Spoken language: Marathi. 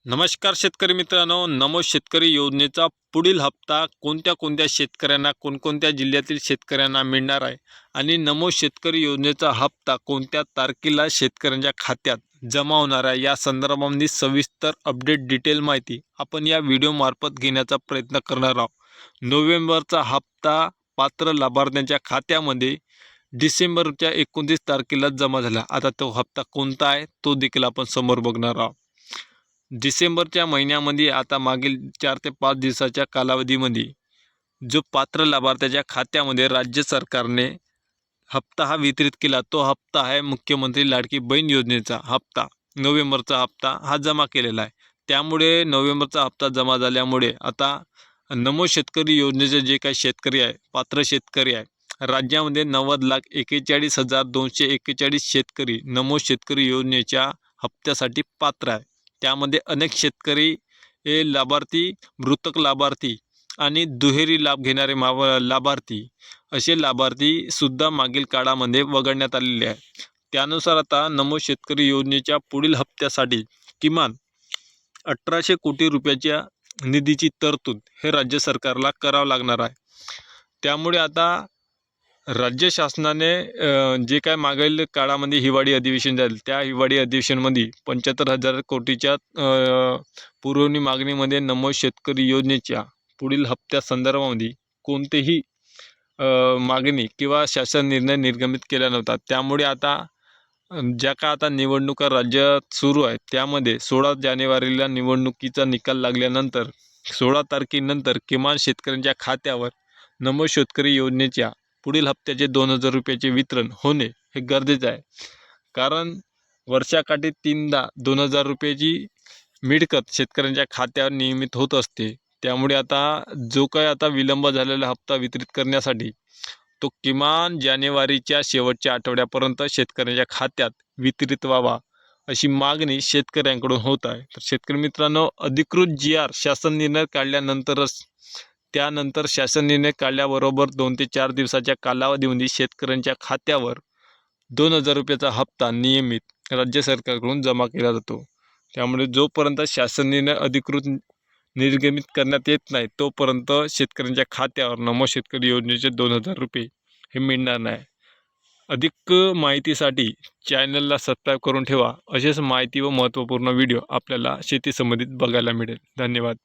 नमस्कार शेतकरी मित्रांनो, नमो शेतकरी योजनेचा पुढील हप्ता कोणत्या कोणत्या शेतकऱ्यांना, कोणकोणत्या जिल्ह्यातील शेतकऱ्यांना मिळणार आहे आणि नमो शेतकरी योजनेचा हप्ता कोणत्या तारखेला शेतकऱ्यांच्या खात्यात जमा होणार आहे या संदर्भामध्ये सविस्तर अपडेट डिटेल माहिती आपण या व्हिडिओमार्फत घेण्याचा प्रयत्न करणार आहोत. नोव्हेंबरचा हप्ता पात्र लाभार्थ्यांच्या खात्यामध्ये डिसेंबरच्या 29 तारखेला जमा झाला. आता तो हप्ता कोणता आहे तो देखील आपण समोर बघणार आहोत. डिसेंबरच्या महिन्यामध्ये आता मागील 4 ते 5 दिवसाच्या कालावधीमध्ये जो पात्र लाभार्थ्याच्या खात्यामध्ये राज्य सरकारने हप्ता हा वितरित केला, तो हप्ता आहे मुख्यमंत्री लाडकी बहीण योजनेचा हप्ता. नोव्हेंबरचा हप्ता हा जमा केलेला आहे. त्यामुळे नोव्हेंबरचा हप्ता जमा झाल्यामुळे आता नमो शेतकरी योजनेचे जे काही शेतकरी आहे, पात्र शेतकरी आहे, राज्यामध्ये 90,41,241 शेतकरी नमो शेतकरी योजनेच्या हप्त्यासाठी पात्र आहे. त्यामध्ये अनेक शेतकरी हे लाभार्थी, मृतक लाभार्थी आणि दुहेरी लाभ घेणारे लाभार्थी असे लाभार्थीसुद्धा मागील काळामध्ये वगळण्यात आलेले आहे. त्यानुसार आता नमो शेतकरी योजनेच्या पुढील हप्त्यासाठी किमान 1800 कोटी रुपयाच्या निधीची तरतूद हे राज्य सरकारला करावं लागणार आहे. त्यामुळे आता राज्य शासनाने जे काय मागील काळामध्ये हिवाळी अधिवेशन झाले, त्या हिवाळी अधिवेशनमध्ये 75,000 कोटीच्या पुरवणी मागणीमध्ये नमो शेतकरी योजनेच्या पुढील हप्त्या संदर्भामध्ये कोणतेही मागणी किंवा शासन निर्णय निर्गमित केला नव्हता. त्यामुळे आता ज्या का आता निवडणुका राज्यात सुरू आहेत, त्यामध्ये 16 जानेवारीला निवडणुकीचा निकाल लागल्यानंतर 16 तारखेनंतर किमान शेतकऱ्यांच्या खात्यावर नमो शेतकरी योजनेच्या पुढील हप्त्याचे 2,000 रुपयाचे वितरण होणे हे गरजेचे आहे. कारण वर्षाकाठी 3दा 2,000 रुपयाची मिळकत शेतकऱ्यांच्या खात्यावर नियमित होत असते. त्यामुळे आता जो काही आता विलंब झालेला हप्ता वितरित करण्यासाठी तो किमान जानेवारीच्या शेवटच्या आठवड्यापर्यंत शेतकऱ्यांच्या खात्यात वितरित व्हावा अशी मागणी शेतकऱ्यांकडून होत आहे. तर शेतकरी मित्रांनो, अधिकृत GR शासन निर्णय काढल्यानंतरच त्यानंतर शासन निर्णय काढल्याबरोबर 2 ते 4 दिवसाच्या कालावधीमध्ये शेतकऱ्यांच्या खात्यावर 2,000 रुपयाचा हप्ता नियमित राज्य सरकारकडून जमा केला जातो. त्यामुळे जोपर्यंत शासन निर्णय अधिकृत निर्गमित करण्यात येत नाही, तोपर्यंत शेतकऱ्यांच्या खात्यावर नमो शेतकरी योजनेचे 2,000 रुपये हे मिळणार नाही. अधिक माहितीसाठी चॅनलला सबस्क्राईब करून ठेवा. असेच माहिती व महत्त्वपूर्ण व्हिडिओ आपल्याला शेती संबंधित बघायला मिळेल. धन्यवाद.